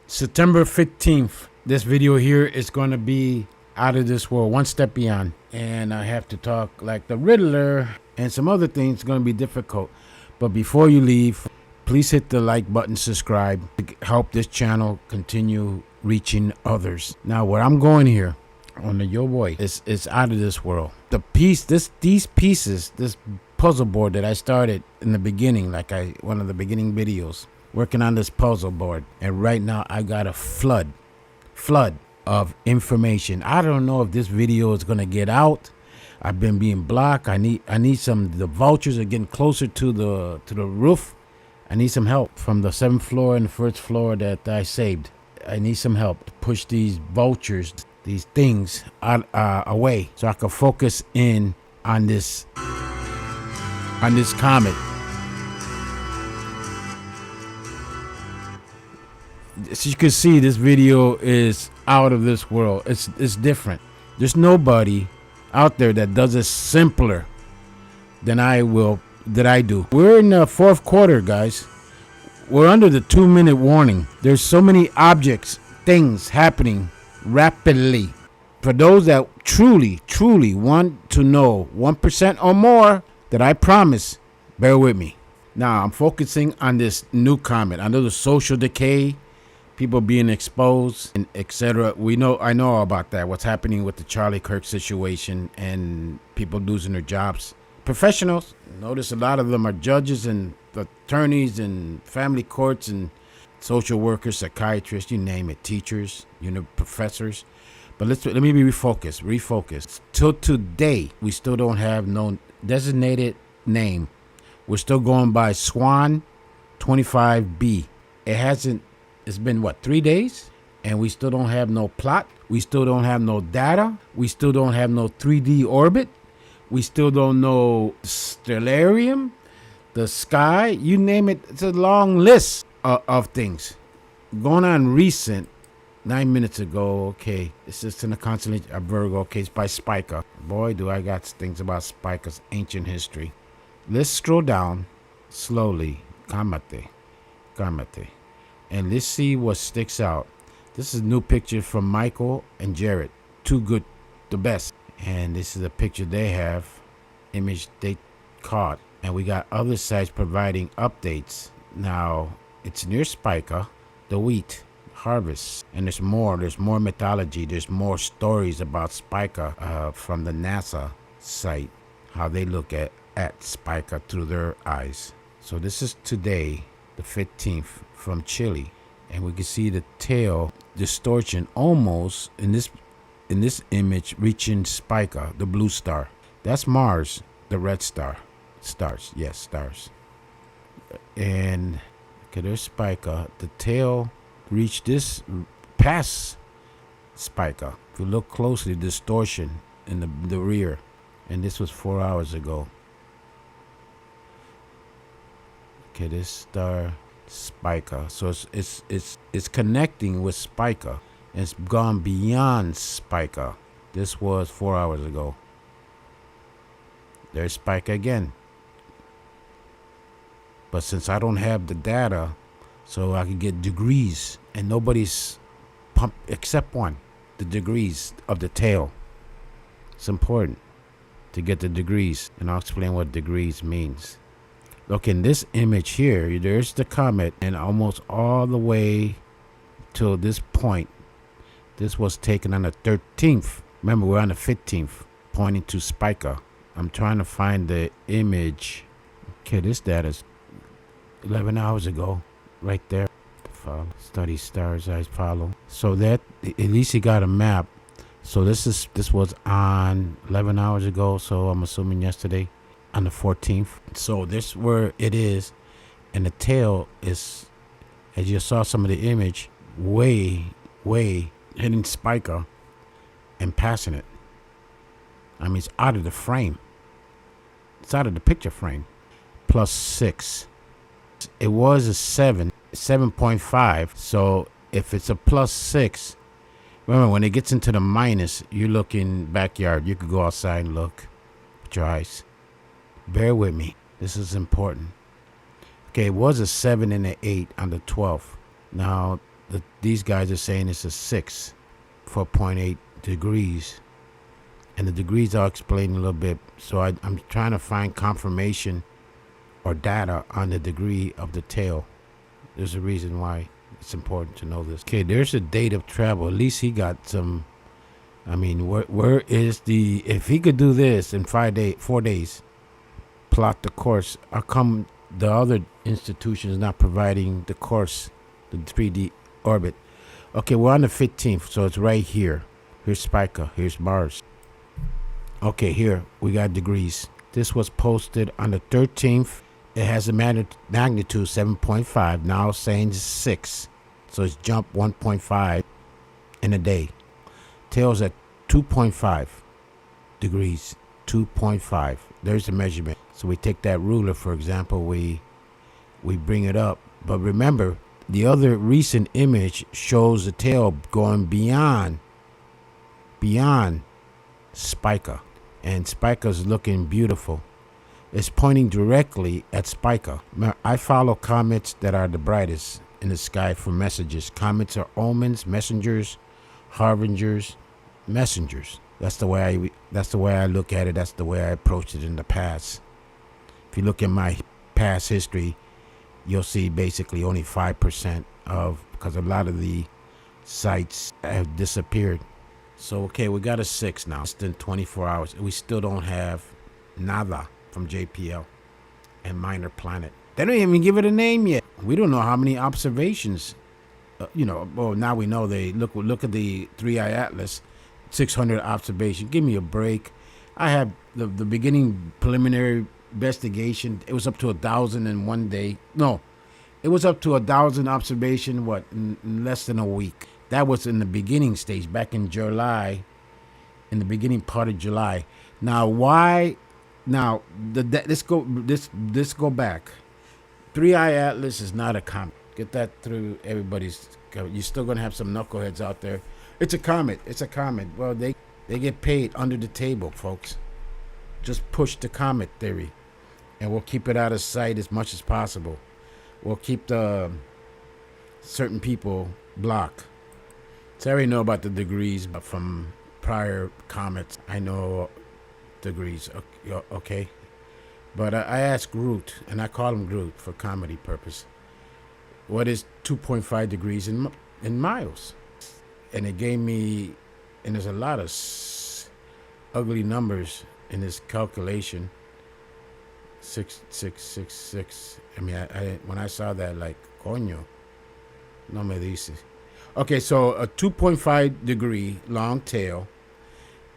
September 15th. This video here is going to be out of this world, one step beyond. And I have to talk like the Riddler and some other things going to be difficult. But before you leave, please hit the like button, subscribe to help this channel continue reaching others. Now, where I'm going here on the Yo Boy is out of this world. The piece, these pieces, this puzzle board that I started in the beginning, like one of the beginning videos, working on this puzzle board, and right now I got a flood of information. I don't know if this video is gonna get out. I've been being blocked. I need some. The vultures are getting closer to the roof. I need some help from the 7th floor and the 1st floor that I saved. I need some help to push these vultures, these things out, away, so I can focus in on this comet. As you can see, this video is out of this world. It's different. There's nobody out there that does it simpler than I do. We're in the 4th quarter, guys. We're under the 2-minute warning. There's so many objects, things happening rapidly. For those that truly want to know 1% or more, that I promise, bear with me. Now I'm focusing on this new comet. I know the social decay, people being exposed, and etc. I know about that. What's happening with the Charlie Kirk situation and people losing their jobs. Professionals, notice a lot of them are judges and attorneys and family courts and social workers, psychiatrists, you name it, teachers, professors. But let me refocus. Till today, we still don't have no designated name. We're still going by SWAN25B. It's been what, 3 days? And we still don't have no plot. We still don't have no data. We still don't have no 3D orbit. We still don't know stellarium, the sky, you name it. It's a long list of things. Going on recent, 9 minutes ago, okay, it's just in the constellation of Virgo, okay, it's by Spica. Boy, do I got things about Spica's ancient history. Let's scroll down slowly. Comet. And let's see what sticks out. This is a new picture from Michael and Jared. Too good, the best. And this is a picture they have, image they caught. And we got other sites providing updates. Now, it's near Spica, the wheat harvest. And there's more mythology. There's more stories about Spica from the NASA site, how they look at Spica through their eyes. So this is today, the 15th, from Chile, and we can see the tail distortion almost in this image reaching Spica, the blue star. That's Mars, the red star. Stars. And okay, there's Spica. The tail reached this past Spica. If you look closely, distortion in the rear, and this was 4 hours ago. Okay, this star Spica. So it's connecting with Spica. It's gone beyond Spica. This was 4 hours ago. There's Spica again. But since I don't have the data, so I can get degrees, and nobody's pumped except one, the degrees of the tail. It's important to get the degrees, and I'll explain what degrees means. Look, in this image here, there's the comet, and almost all the way till this point, this was taken on the 13th. Remember, we're on the 15th, pointing to Spica. I'm trying to find the image. Okay, this data's 11 hours ago, right there. Follow. Study stars, I follow. So that, at least he got a map. So this was on 11 hours ago, so I'm assuming yesterday, on the 14th. So this where it is, and the tail is, as you saw some of the image, way hitting Spica and passing it. I mean, it's out of the frame. It's out of the picture frame. +6. It was a 7.5. So if it's a +6, remember when it gets into the minus, you look in backyard. You could go outside and look with your eyes. Bear with me. This is important. Okay, it was a 7 and an 8 on the 12th. Now, these guys are saying it's a 6 for 0.8 degrees. And the degrees I'll explain a little bit. So I'm trying to find confirmation or data on the degree of the tail. There's a reason why it's important to know this. Okay, there's a date of travel. At least he got some. I mean, where is the, if he could do this in 4 days, plot the course, how come the other institutions not providing the course, the 3D orbit? Okay, we're on the 15th, so it's right here. Here's Spica, here's Mars. Okay, here we got degrees. This was posted on the 13th. It has a magnitude 7.5. Now saying 6, so it's jumped 1.5 in a day. Tails at 2.5 degrees. 2.5. There's the measurement. So we take that ruler, for example, we bring it up. But remember, the other recent image shows the tail going beyond Spica. And Spica's looking beautiful. It's pointing directly at Spica. I follow comets that are the brightest in the sky for messages. Comets are omens, messengers, harbingers, messengers. That's the way I look at it. That's the way I approached it in the past. If you look at my past history, you'll see basically only 5% of, because a lot of the sites have disappeared. So okay, we got a 6 now. It's been 24 hours. We still don't have nada from JPL and Minor Planet. They don't even give it a name yet. We don't know how many observations. Well, now we know they look at the 3i Atlas, 600 observations. Give me a break. I have the beginning preliminary investigation. It was up to 1,000 in one day. No, it was up to 1,000 observation. In less than a week. That was in the beginning stage, back in July, in the beginning part of July. Now, why? Now, let's go back. 3i Atlas is not a comet. Get that through everybody's. You're still gonna have some knuckleheads out there. It's a comet. It's a comet. Well, they get paid under the table, folks. Just push the comet theory, and we'll keep it out of sight as much as possible. We'll keep the certain people blocked. So I already know about the degrees, but from prior comets, I know degrees. Okay, but I asked Groot, and I call him Groot for comedy purpose. What is 2.5 degrees in miles? And it gave me, and there's a lot of ugly numbers in this calculation. 6. I mean, I when I saw that, like, coño, no me dices. Okay, so a 2.5 degree long tail,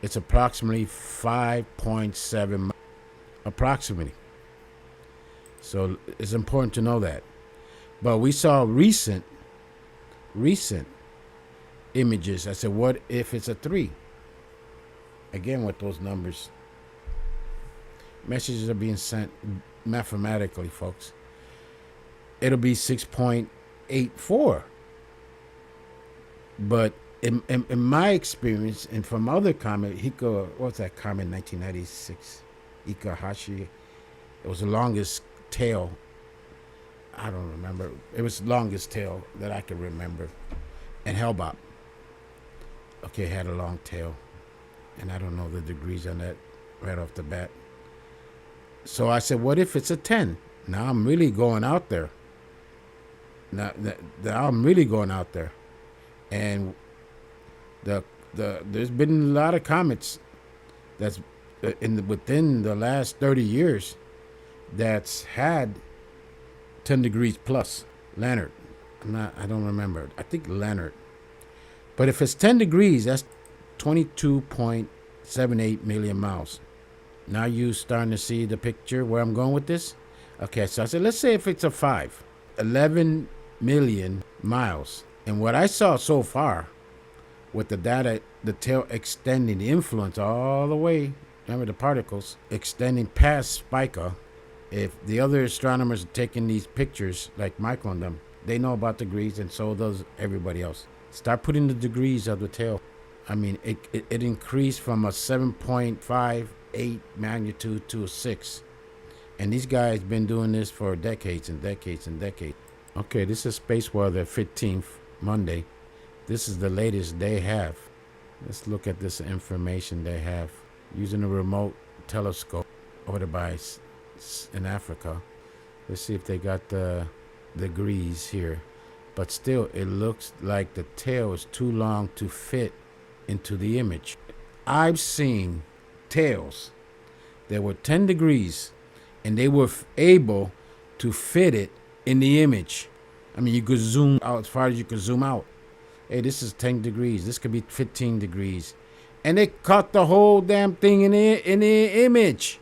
it's approximately 5.7 approximately. So it's important to know that. But we saw recent images. I said, what if it's a 3? Again, with those numbers. Messages are being sent mathematically, folks. It'll be 6.84. But in my experience, and from other comet, what's that comet, 1996? Ikahashi. It was the longest tail. I don't remember. It was the longest tail that I can remember. And Hellbop. Okay, had a long tail. And I don't know the degrees on that right off the bat. So I said, what if it's a 10? Now I'm really going out there. Now I'm really going out there. And there's been a lot of comets that's within the last 30 years that's had 10 degrees plus. Leonard. I don't remember. I think Leonard. But if it's 10 degrees, that's 22.78 million miles. Now you starting to see the picture where I'm going with this? Okay, so I said, let's say if it's a 5. 11 million miles. And what I saw so far with the data, the tail extending, the influence all the way, remember the particles, extending past Spica. If the other astronomers are taking these pictures, like Michael and them, they know about degrees, and so does everybody else. Start putting the degrees of the tail. I mean, it increased from a 7.58 magnitude to a 6. And these guys been doing this for decades and decades and decades. Okay, this is space weather 15th. Monday. This is the latest they have. Let's look at this information they have using a remote telescope ordered by in Africa. Let's see if they got the degrees here. But still, it looks like the tail is too long to fit into the image. I've seen tails that were 10 degrees and they were able to fit it in the image. I mean, you could zoom out as far as you could zoom out. Hey, this is 10 degrees. This could be 15 degrees. And they caught the whole damn thing in the image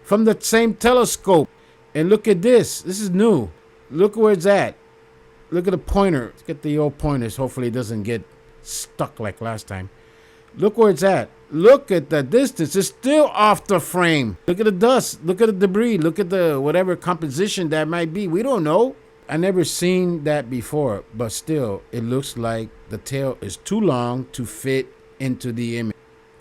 from the same telescope. And look at this. This is new. Look where it's at. Look at the pointer. Let's get the old pointers. Hopefully it doesn't get stuck like last time. Look where it's at. Look at the distance. It's still off the frame. Look at the dust. Look at the debris. Look at the whatever composition that might be. We don't know. I never seen that before, but still, it looks like the tail is too long to fit into the image.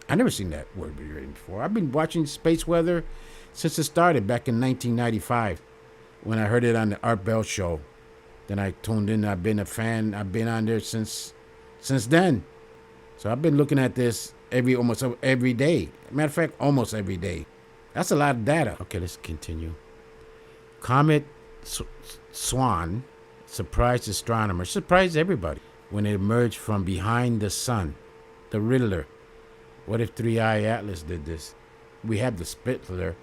I never seen that word before. I've been watching space weather since it started back in 1995 when I heard it on the Art Bell show. Then I tuned in. I've been a fan. I've been on there since then. So I've been looking at this almost every day. Matter of fact, almost every day. That's a lot of data. Okay, let's continue. Comet SWAN surprised astronomers, surprised everybody when it emerged from behind the sun. The Riddler. What if 3-Eye Atlas did this? We have the Spitzler.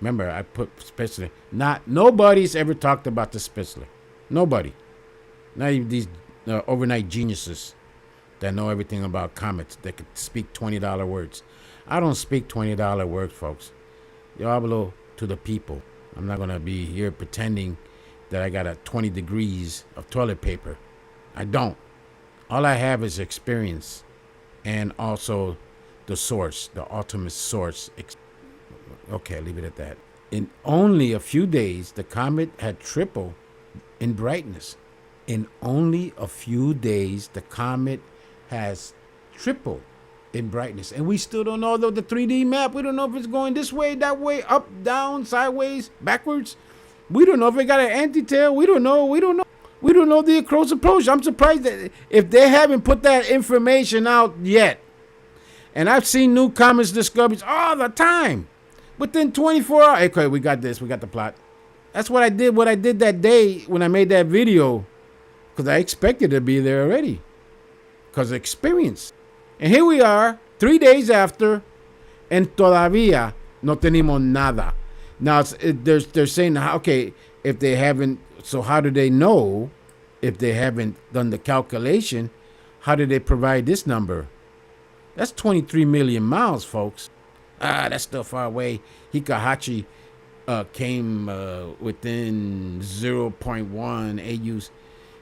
Remember, I put Spitzler. Nobody's ever talked about the Spitzler. Nobody. Not even these overnight geniuses that know everything about comets, that could speak $20 words. I don't speak $20 words, folks. Yo hablo to the people. I'm not going to be here pretending that I got a 20 degrees of toilet paper. I don't. All I have is experience and also the source, the ultimate source. Okay, leave it at that. In only a few days, the comet had tripled in brightness. In only a few days, the comet has tripled in brightness. And we still don't know the 3D map. We don't know if it's going this way, that way, up, down, sideways, backwards. We don't know if it got an anti-tail. We don't know. We don't know the close approach. I'm surprised that if they haven't put that information out yet. And I've seen new comets discoveries all the time. Within 24 hours. Okay, we got this. We got the plot. That's what I did. What I did that day when I made that video. Because I expected it to be there already. Because of experience. And here we are, 3 days after, and todavía no tenemos nada. Now, they're saying, okay, if they haven't, so how do they know if they haven't done the calculation? How do they provide this number? That's 23 million miles, folks. That's still far away. Hikahachi came within 0.1 AUs,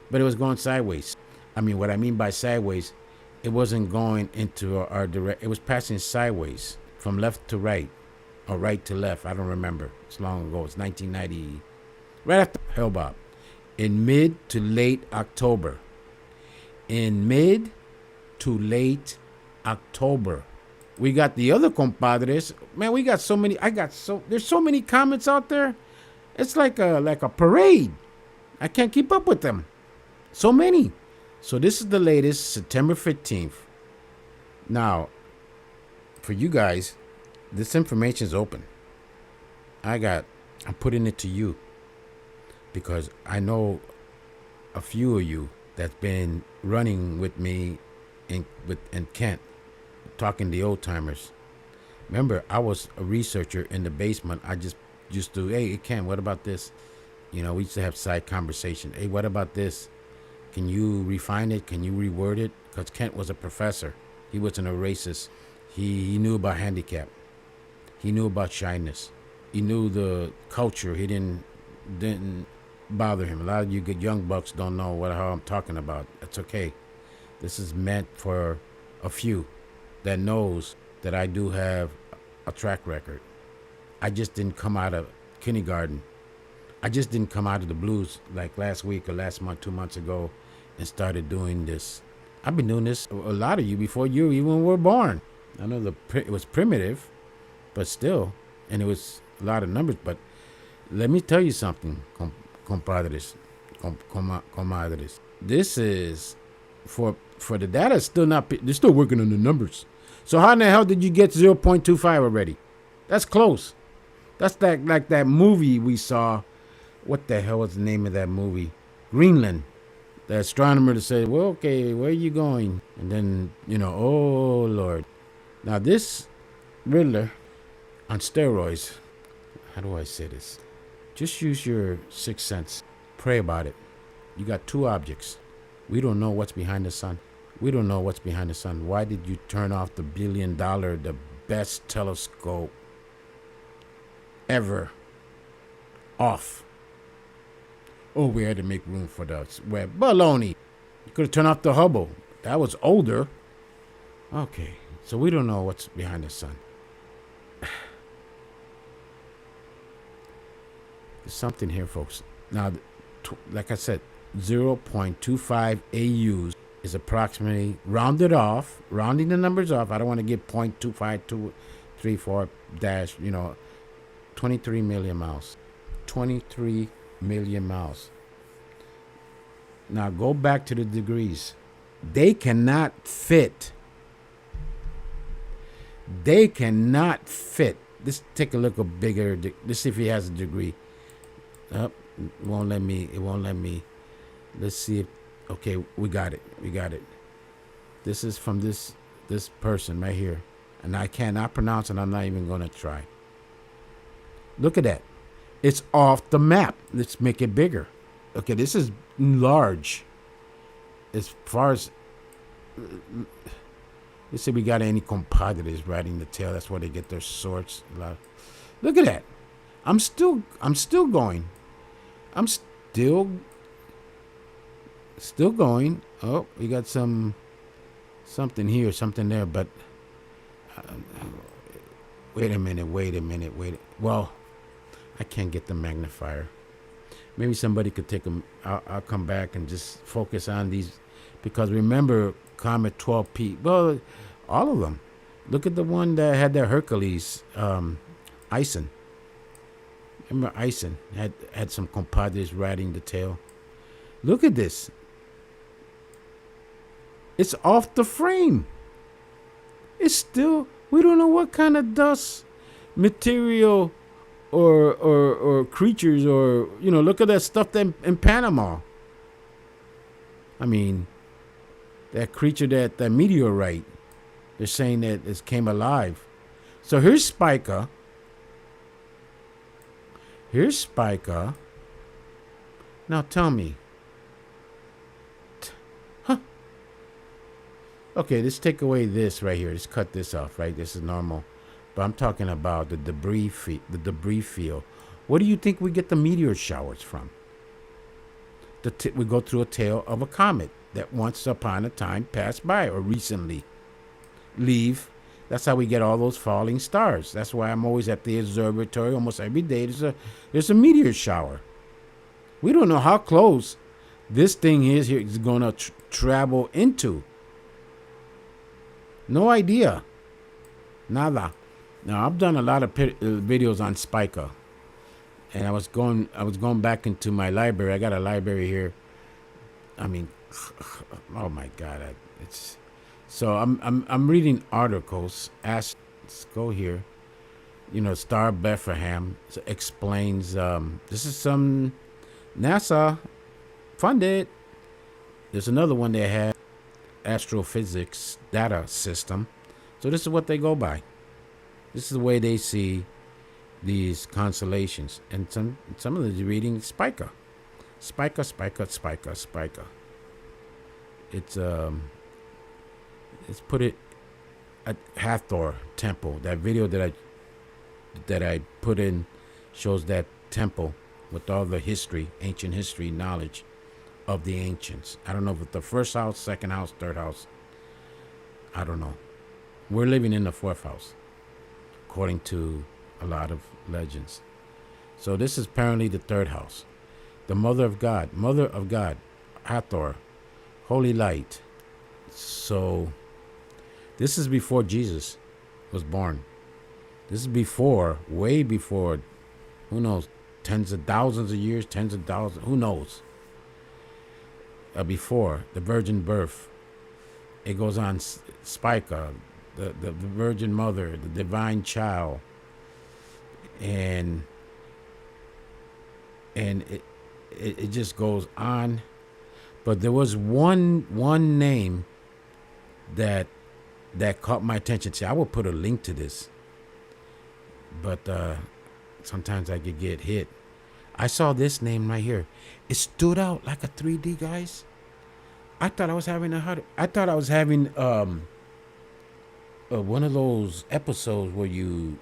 but it was going sideways. I mean, what I mean by sideways, it wasn't going into our direct. It was passing sideways from left to right or right to left. I don't remember. It's long ago. It's 1990. Right after Hellbob. In mid to late October. In mid to late October. We got the other compadres. Man, we got so many. There's so many comets out there. It's like a parade. I can't keep up with them. So many. So this is the latest, September 15th. Now, for you guys, this information is open. I'm putting it to you because I know a few of you that's been running with me and Kent, talking the old timers. Remember, I was a researcher in the basement. I just used to, hey, Kent, what about this? You know, we used to have side conversation. Hey, what about this? Can you refine it? Can you reword it? Because Kent was a professor. He wasn't a racist. He knew about handicap. He knew about shyness. He knew the culture. He didn't bother him. A lot of you good young bucks don't know how I'm talking about. It's okay. This is meant for a few that knows that I do have a track record. I just didn't come out of kindergarten. I just didn't come out of the blues like last week or last month, 2 months ago, and started doing this. I've been doing this, a lot of you, before you even were born. I know it was primitive, but still, and it was a lot of numbers. But let me tell you something, compadres, comadres. This is for the data. Is still not. They're still working on the numbers. So how in the hell did you get 0.25 already? That's close. That's like that movie we saw. What the hell was the name of that movie? Greenland. The astronomer that said, well, okay, where are you going? And then, oh, Lord. Now, this Riddler on steroids, how do I say this? Just use your sixth sense. Pray about it. You got two objects. We don't know what's behind the sun. We don't know what's behind the sun. Why did you turn off the $1 billion, the best telescope ever off? Oh, we had to make room for the Webb. Baloney. You could have turned off the Hubble. That was older. Okay, so we don't know what's behind the sun. There's something here, folks. Now, like I said, 0.25 AUs is approximately, rounding the numbers off. I don't want to give 0.25234 dash, 23 million miles. 23 million miles. Now go back to the degrees. They cannot fit. Let's take a look at bigger. Let's see if he has a degree. It won't let me. Let's see if, okay, we got it. This is from this person right here. And I cannot pronounce it. I'm not even going to try. Look at that. It's off the map. Let's make it bigger. Okay, this is large. As far as, let's see if we got any compadres riding the tail. That's where they get their swords. Look at that. I'm still going. I'm still going. Oh, we got something here, something there, but wait a minute. Well, I can't get the magnifier. Maybe somebody could take them. I'll come back and just focus on these, because remember Comet 12P. Well, all of them. Look at the one that had the Hercules, Ison. Remember Ison had some compadres riding the tail. Look at this. It's off the frame. It's still, we don't know what kind of dust, material, or creatures, or look at that stuff in Panama. I mean, that creature, that meteorite, they're saying that it came alive. So here's Spica. Now tell me. Okay, let's take away this right here. Let's cut this off, right? This is normal. But I'm talking about the debris field. What do you think we get the meteor showers from? We go through a tail of a comet that once upon a time passed by, or recently leave. That's how we get all those falling stars. That's why I'm always at the observatory almost every day. There's a meteor shower. We don't know how close this thing is going to travel into. No idea. Nada. Now, I've done a lot of videos on Spica, and I was going back into my library. I got a library here. I mean, oh my God, so I'm reading articles. Let's go here. Star Bethlehem explains. This is some NASA funded. There's another one they had, astrophysics data system. So this is what they go by. This is the way they see these constellations. And some of the reading Spica. Spica. Let's put it at Hathor Temple. That video that I put in shows that temple with all the history, ancient history knowledge of the ancients. I don't know if it's the first house, second house, third house. I don't know. We're living in the fourth house, according to a lot of legends. So this is apparently the third house. The Mother of God, Hathor, Holy Light. So this is before Jesus was born. This is before, way before, who knows, tens of thousands of years, who knows. before the virgin birth. It goes on Spica, the Virgin Mother, the Divine Child, and it just goes on. But there was one name that caught my attention. See, I will put a link to this, but sometimes I could get hit. I saw this name right here. It stood out like a 3D, guys. I thought I was having one of those episodes where you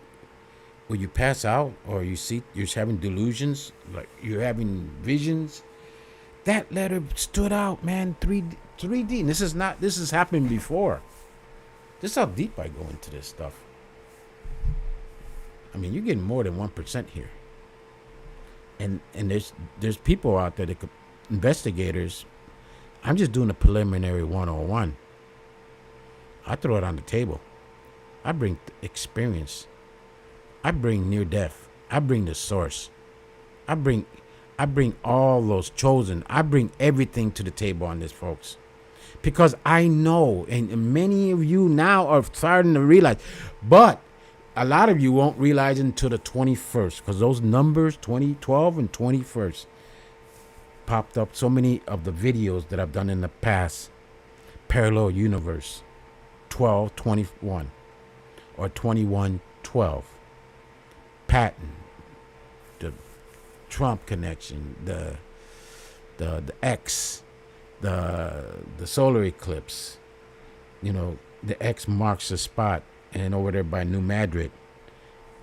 pass out, or you're having delusions, like you're having visions. That letter stood out, man. 3D. And this has happened before. This is how deep I go into this stuff. I mean, you're getting more than 1% here. And there's people out there investigators. I'm just doing a preliminary 101. I throw it on the table. I bring experience. I bring near death. I bring the source. I bring all those chosen. I bring everything to the table on this, folks. Because I know, and many of you now are starting to realize, but a lot of you won't realize until the 21st, because those numbers, 2012 and 21st, popped up. So many of the videos that I've done in the past, parallel universe, 1221 or 2112, pattern, the Trump connection, the X, the solar eclipse, the X marks the spot, and over there by New Madrid,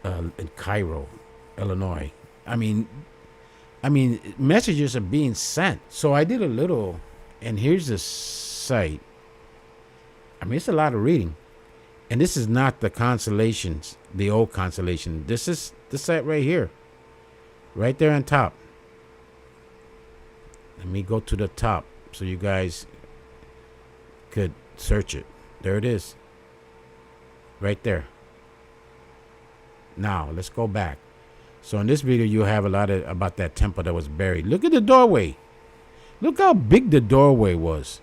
in Cairo, Illinois. I mean, messages are being sent. So I did a little, and here's the site. I mean, it's a lot of reading. And this is not the constellations, the old constellation. This is the site right here. Right there on top. Let me go to the top so you guys could search it. There it is. Right there. Now, let's go back. So in this video, you have a lot about that temple that was buried. Look at the doorway. Look how big the doorway was.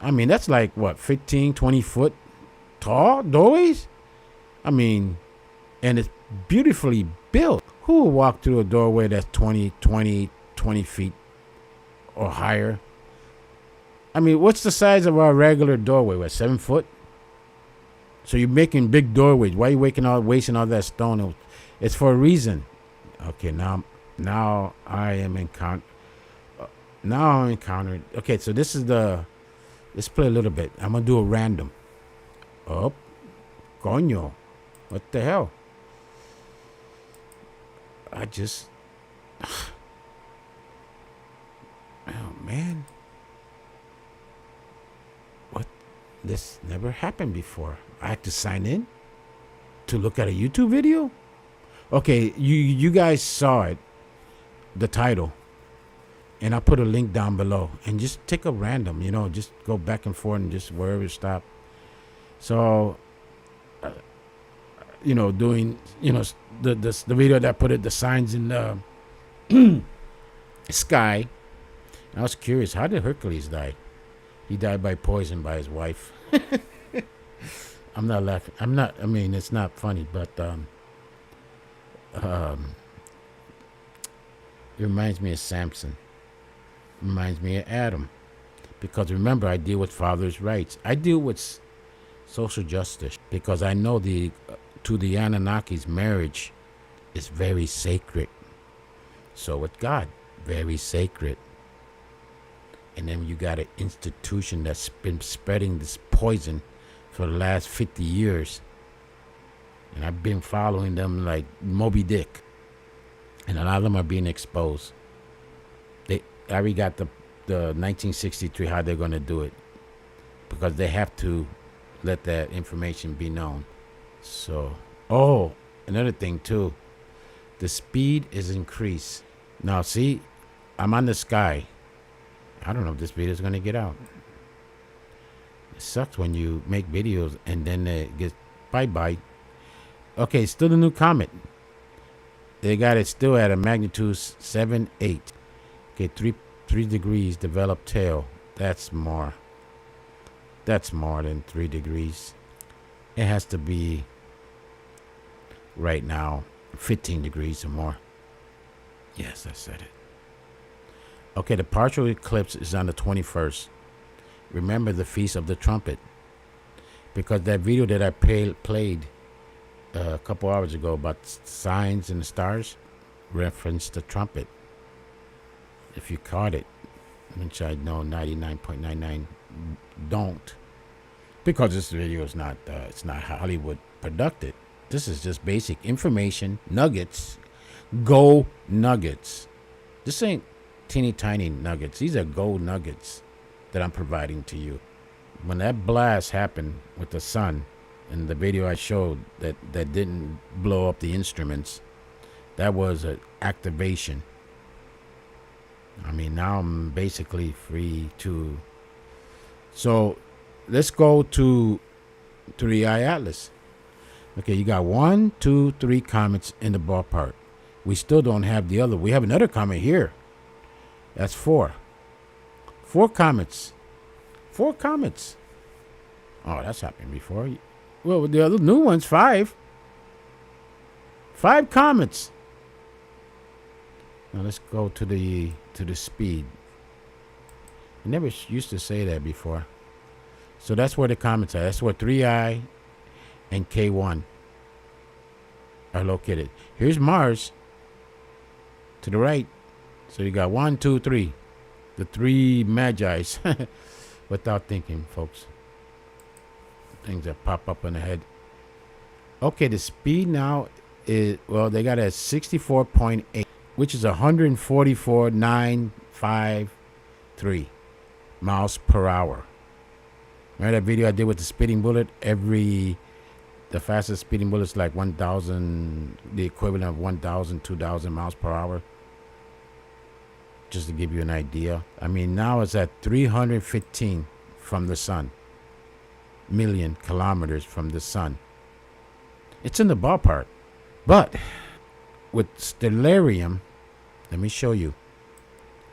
I mean, that's like, what, 15, 20 foot tall doorways? I mean, and it's beautifully built. Who will walk through a doorway that's 20 feet or higher? I mean, what's the size of our regular doorway? What, 7 foot? So you're making big doorways. Why are you wasting all that stone? It's for a reason. Okay, now I am encountering. Okay, so this is let's play a little bit. I'm gonna do a random. Oh, coño, what the hell? Oh man, what? This never happened before. I had to sign in to look at a YouTube video. Okay, you guys saw it, the title, and I'll put a link down below, and just take a random, just go back and forth and just wherever stop. So, doing, the video that put the signs in the sky. I was curious, how did Hercules die? He died by poison by his wife. I'm not laughing. I mean, it's not funny, but it reminds me of Samson. It reminds me of Adam. Because remember, I deal with fathers' rights. I deal with social justice because I know to the Anunnakis, marriage is very sacred. So with God, very sacred. And then you got an institution that's been spreading this poison for the last 50 years. And I've been following them like Moby Dick. And a lot of them are being exposed. I already got the 1963, how they're going to do it. Because they have to let that information be known. So, another thing too. The speed is increased. Now, see, I'm on the sky. I don't know if this video is going to get out. It sucks when you make videos and then it gets bye-bye. Okay, still the new comet. They got it still at a magnitude 7.8. Okay, 3 3 degrees developed tail. That's more. That's more than 3 degrees. It has to be right now 15 degrees or more. Yes, I said it. Okay, the partial eclipse is on the 21st. Remember the Feast of the Trumpet. Because that video that I played a couple hours ago about signs and the stars referenced the trumpet. If you caught it, which I know 99.99 don't. Because this video is not, it's not Hollywood produced. This is just basic information, nuggets, gold nuggets. This ain't teeny tiny nuggets. These are gold nuggets that I'm providing to you. When that blast happened with the sun, in the video I showed that didn't blow up the instruments, that was an activation. I mean, now I'm basically free to. So let's go to 3i Atlas. Okay, you got 1, 2, 3 comets in the ballpark. We still don't have the other. We have another comet here. That's 4. 4 comets. 4 comets. Oh, that's happened before. Well, the other new one's 5. 5 comets. Now let's go to the speed. I never used to say that before. So that's where the comets are. That's where 3i and K1 are located. Here's Mars to the right. So you got 1, 2, 3. The 3 Magi's. Without thinking, folks. Things that pop up in the head. Okay, the speed now is, well, they got it at 64.8, which is 144,953 miles per hour. Remember that video I did with the speeding bullet? The fastest speeding bullet is like 1,000, the equivalent of 1,000, 2,000 miles per hour. Just to give you an idea. I mean, now it's at 315 from the sun. Million kilometers from the sun. It's in the ballpark. But with stellarium, let me show you.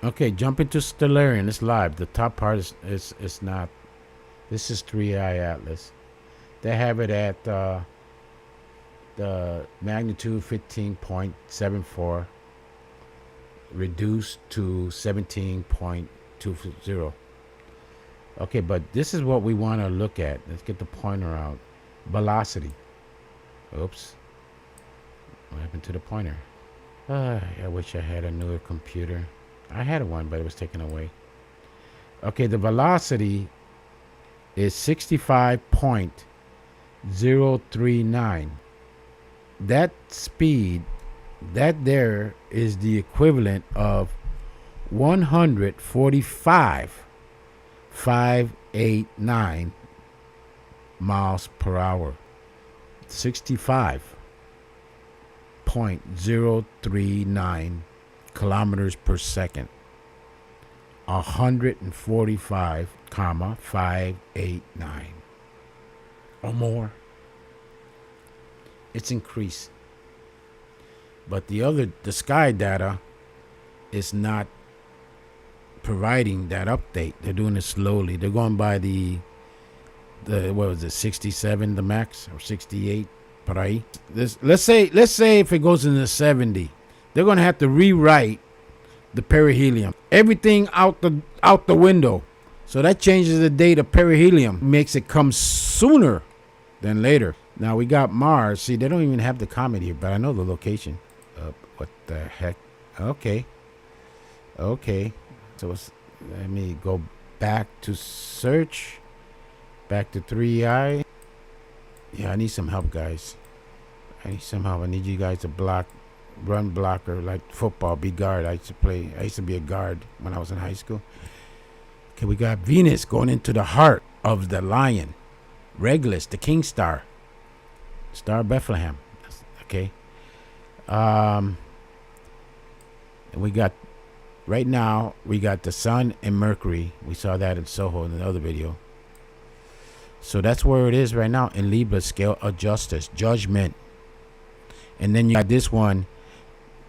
Okay, jump into stellarium. It's live. The top part is not. This is 3i Atlas. They have it at the magnitude 15.74 reduced to 17.20. Okay, but this is what we want to look at. Let's get the pointer out. Velocity. Oops. What happened to the pointer? I wish I had a newer computer. I had one, but it was taken away. Okay, the velocity is 65.039. That speed, that there is the equivalent of 145,589 miles per hour. 65.039 kilometers per second. 145,589 or more. It's increased. But the sky data is not providing that update. They're doing it slowly. They're going by the what was it, 67 the max, or 68 por ahí. Let's say if it goes into 70, they're going to have to rewrite the perihelion. Everything out the window. So that changes the date of perihelion, makes it come sooner than later. Now we got Mars. See, they don't even have the comet here, but I know the location. What the heck? Okay. So let me go back to search. Back to 3i. Yeah, I need some help, guys. I need you guys to run blocker like football, be guard. I used to be a guard when I was in high school. Okay, we got Venus going into the heart of the lion. Regulus, the king star. Star of Bethlehem. Okay. And we got, right now, we got the sun and Mercury. We saw that in Soho in another video. So that's where it is right now in Libra, scale of justice, judgment. And then you got this one.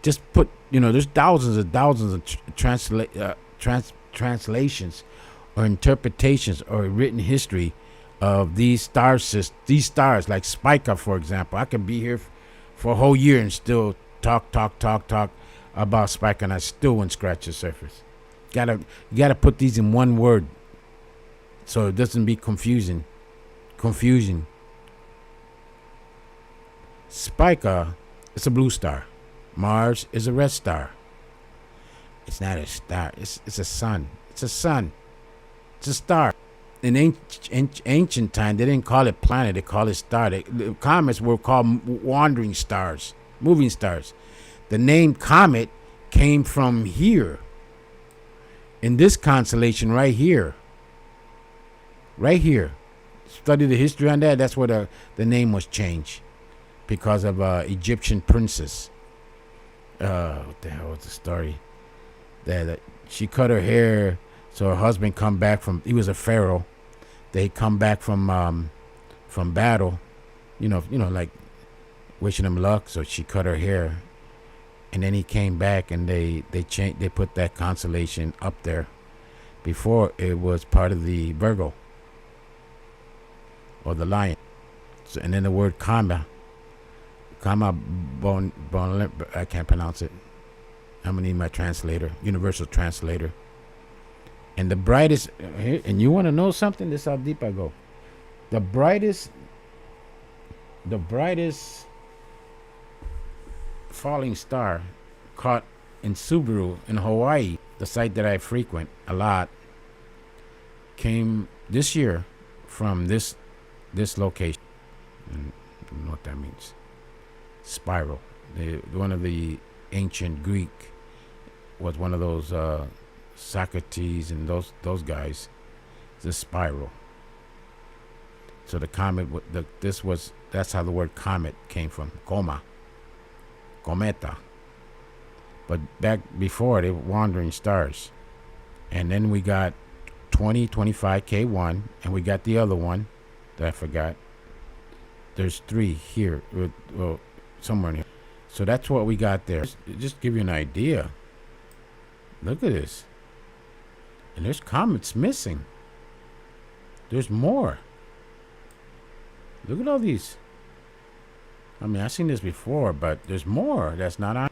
Just put, there's thousands of translations or interpretations or written history of these these stars like Spica, for example. I could be here for a whole year and still talk about Spica, and I still wouldn't scratch the surface. You gotta put these in one word so it doesn't be confusion. Spica is a blue star. Mars is a red star. It's not a star. It's a sun. It's a sun. It's a star. In ancient time, they didn't call it planet. They called it star. The comets were called wandering stars, moving stars. The name comet came from here. In this constellation right here. Right here. Study the history on that. That's where the name was changed. Because of Egyptian princess. What the hell was the story? That she cut her hair so her husband come back from, he was a pharaoh. They come back from battle, you know, like wishing him luck. So she cut her hair, and then he came back, and they put that constellation up there. Before it was part of the Virgo or the lion. So, and then the word Kama I can't pronounce it. I'm gonna need my translator, universal translator. And the brightest, and you want to know something? This is how deep I go. The brightest falling star caught in Subaru in Hawaii, the site that I frequent a lot, came this year from this location. And I don't know what that means. Spiral. One of the ancient Greek was one of those Socrates and those guys. The spiral. So the comet, that's how the word comet came from. Cometa. But back before, they were wandering stars. And then we got 2025 K1, and we got the other one that I forgot. There's 3 here, well, somewhere in here. So that's what we got there. Just give you an idea. Look at this. And there's comets missing. There's more. Look at all these. I mean, I've seen this before, but there's more that's not on.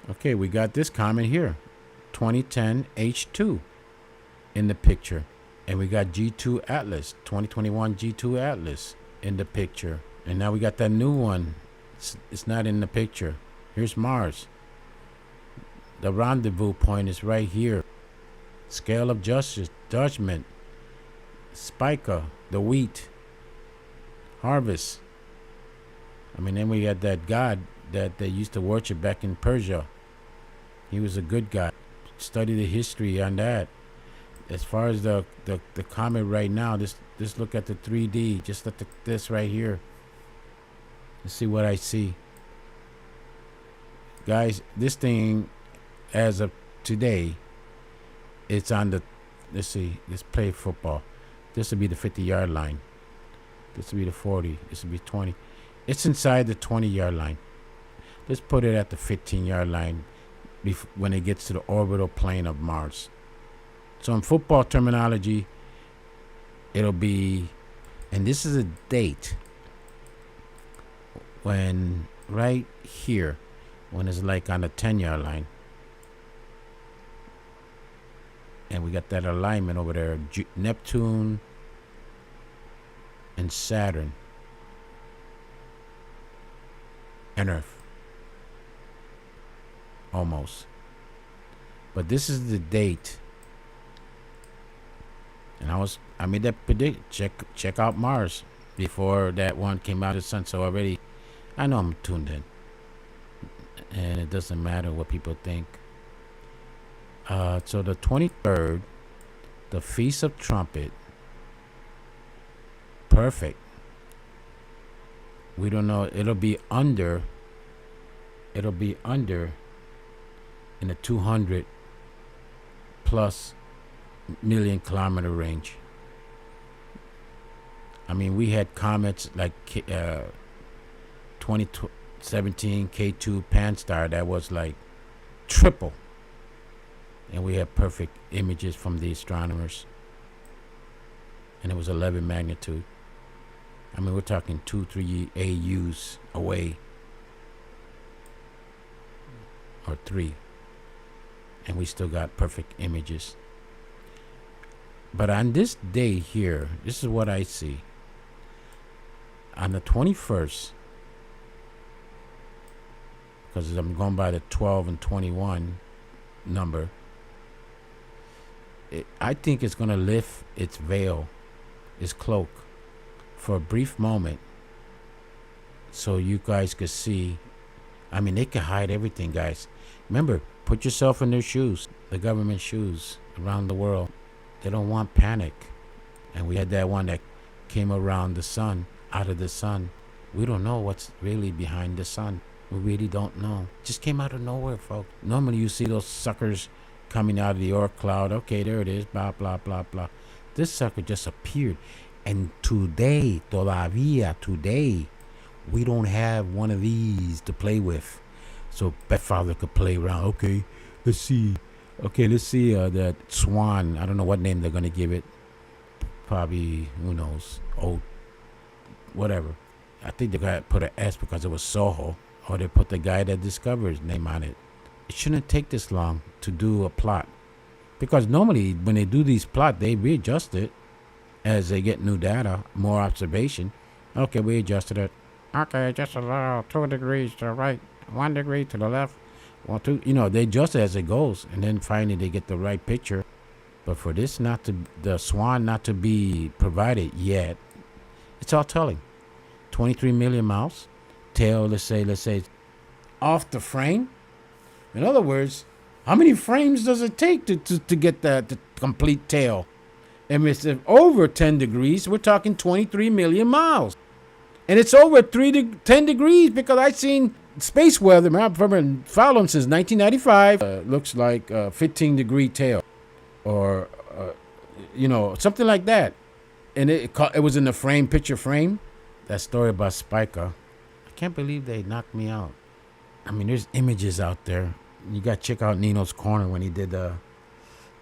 Okay, we got this comet here. 2010 H2 in the picture. And we got G2 Atlas. 2021 G2 Atlas in the picture. And now we got that new one. It's not in the picture. Here's Mars. The rendezvous point is right here. Scale of justice, judgment, Spica, the wheat, harvest. I mean, then we got that god that they used to worship back in Persia. He was a good guy. Study the history on that. As far as the comet right now, just look at the 3D. Just look at this right here. Let's see what I see. Guys, this thing, as of today, it's on the, let's see, let's play football. This will be the 50-yard line. This will be the 40. This will be 20. It's inside the 20-yard line. Let's put it at the 15-yard line when it gets to the orbital plane of Mars. So in football terminology, it'll be, and this is a date when right here, when it's like on the 10-yard line. And we got that alignment over there, Neptune and Saturn and Earth. Almost. But this is the date. And I made that predict. Check out Mars before that one came out of the sun. So already, I know I'm tuned in. And it doesn't matter what people think. So the 23rd, the Feast of Trumpet. Perfect. We don't know. It'll be under in the 200 plus million kilometer range. I mean, we had comets like 2017 K2 Pan-STAR that was like triple and we have perfect images from the astronomers. And it was 11 magnitude. I mean, we're talking 2-3 AUs away, or 3, and we still got perfect images. But on this day here, this is what I see. On the 21st, because I'm going by the 12 and 21 number, I think it's going to lift its veil, its cloak, for a brief moment, so you guys could see. I mean, they could hide everything, guys. Remember, put yourself in their shoes, the government shoes around the world. They don't want panic. And we had that one that came around the sun, out of the sun. We don't know what's really behind the sun. We really don't know. Just came out of nowhere, folks. Normally you see those suckers coming out of the Oort cloud. Okay, there it is, blah, blah, blah, blah. This sucker just appeared. And today, today, we don't have one of these to play with. So Father could play around. Okay, let's see. That SWAN. I don't know what name they're going to give it. Probably, who knows, whatever. I think they got to put an S because it was Soho. Or they put the guy that discovered his name on it. It shouldn't take this long to do a plot. Because normally when they do these plots, they readjust it as they get new data, more observation. Okay, we adjusted it. Okay, just a little, 2 degrees to the right, 1 degree to the left, 1, 2. They adjust it as it goes, and then finally they get the right picture. But for this the SWAN not to be provided yet, it's all telling. 23 million miles, tail. Let's say, off the frame. In other words, how many frames does it take to get the complete tail? And if it's over 10 degrees, we're talking 23 million miles. And it's over 10 degrees because I've seen space weather. I've been following since 1995. Looks like a 15 degree tail, or something like that. And it was in the picture frame. That story about Spica. I can't believe they knocked me out. I mean, there's images out there. You got to check out Nino's Corner when he did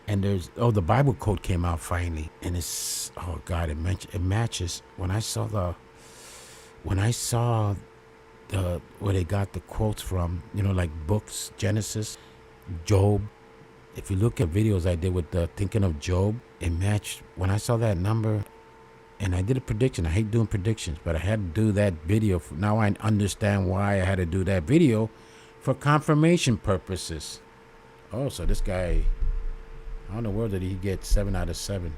and there's the Bible quote came out finally, and it's it matches. When I saw where they got the quotes from, like books, Genesis, Job. If you look at videos I did with the thinking of Job, it matched. When I saw that number, and I did a prediction. I hate doing predictions, but I had to do that video. Now I understand why I had to do that video, for confirmation purposes. Oh, so this guy, how in the world did he get 7 out of 7?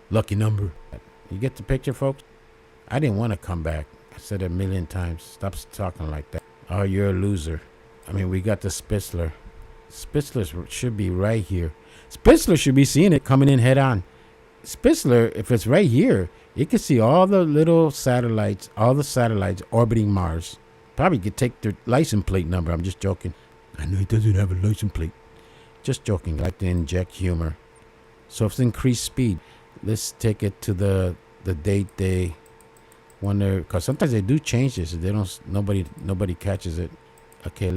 Lucky number. You get the picture, folks? I didn't want to come back. I said it a million times. Stop talking like that. Oh, you're a loser. I mean, we got the Spitzler. Spitzler should be right here. Spitzler should be seeing it coming in head on. Spitzler, if it's right here, you can see all the little satellites, orbiting Mars. Probably could take their license plate number. I'm just joking. I know it doesn't have a license plate. Just joking. I like to inject humor. So if it's increased speed, let's take it to the date they wonder, because sometimes they do change this. They don't. Nobody catches it. Okay,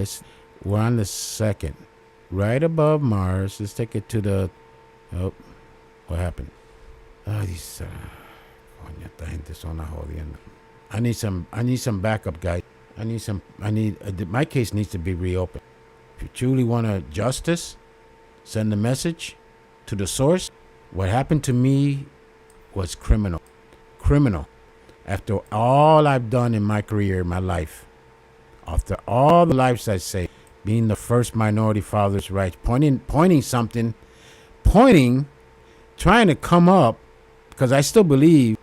we're on the 2nd, right above Mars. Let's take it to the. Oh, what happened? Oh, these. I need some backup, guys. My case needs to be reopened. If you truly want to justice, send a message to the source. What happened to me was criminal. After all I've done in my career, in my life, after all the lives I say, being the first minority father's rights, pointing something, trying to come up, because I still believe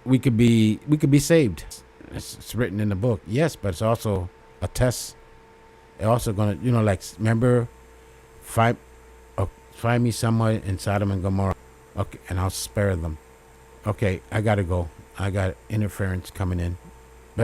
we could be saved. It's written in the book, yes, but it's also a test. It's also gonna, remember, find me someone in Sodom and Gomorrah, okay, and I'll spare them. Okay, I gotta go. I got interference coming in.